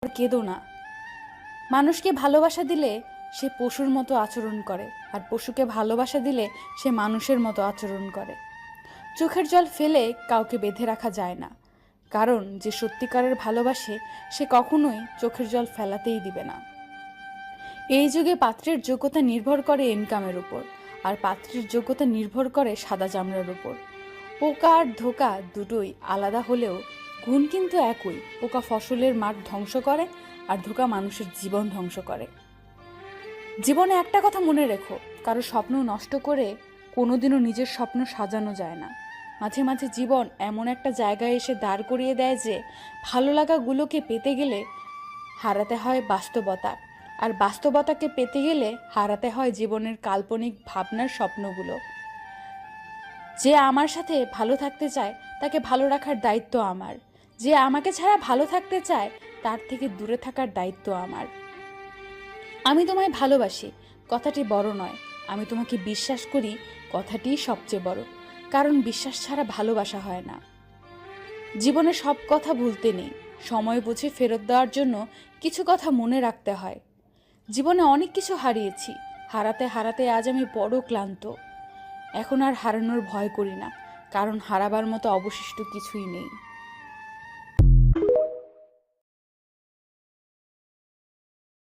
আর কেঁদো না। মানুষকে ভালোবাসা দিলে সে পশুর মতো আচরণ করে, আর পশুকে ভালোবাসা দিলে সে মানুষের মতো আচরণ করে। চোখের জল ফেলে কাউকে বেঁধে রাখা যায় না, কারণ যে সত্যিকারের ভালোবাসে সে কখনোই চোখের জল ফেলাতেই দিবে না। এই যুগে পাত্রের যোগ্যতা নির্ভর করে ইনকামের উপর, আর পাত্রের যোগ্যতা নির্ভর করে সাদা চামড়ার উপর। পোকা আর ধোকা দুটোই আলাদা হলেও গুণ কিন্তু একই। পোকা ফসলের মাঠ ধ্বংস করে, আর ধোকা মানুষের জীবন ধ্বংস করে। জীবনে একটা কথা মনে রেখো, কারো স্বপ্ন নষ্ট করে কোনোদিনও নিজের স্বপ্ন সাজানো যায় না। মাঝে মাঝে জীবন এমন একটা জায়গায় এসে দাঁড় করিয়ে দেয় যে ভালো লাগাগুলোকে পেতে গেলে হারাতে হয় বাস্তবতা, আর বাস্তবতাকে পেতে গেলে হারাতে হয় জীবনের কাল্পনিক ভাবনার স্বপ্নগুলো। যে আমার সাথে ভালো থাকতে চায় তাকে ভালো রাখার দায়িত্ব আমার। যে আমাকে ছাড়া ভালো থাকতে চায় তার থেকে দূরে থাকার দায়িত্ব আমার। আমি তোমায় ভালোবাসি কথাটি বড় নয়, আমি তোমাকে বিশ্বাস করি কথাটিই সবচেয়ে বড়, কারণ বিশ্বাস ছাড়া ভালোবাসা হয় না। জীবনে সব কথা ভুলতে নেই, সময় বুঝে ফেরত দেওয়ার জন্য কিছু কথা মনে রাখতে হয়। জীবনে অনেক কিছু হারিয়েছি, হারাতে হারাতে আজ আমি বড় ক্লান্ত। এখন আর হারানোর ভয় করি না, কারণ হারাবার মতো অবশিষ্ট কিছুই নেই।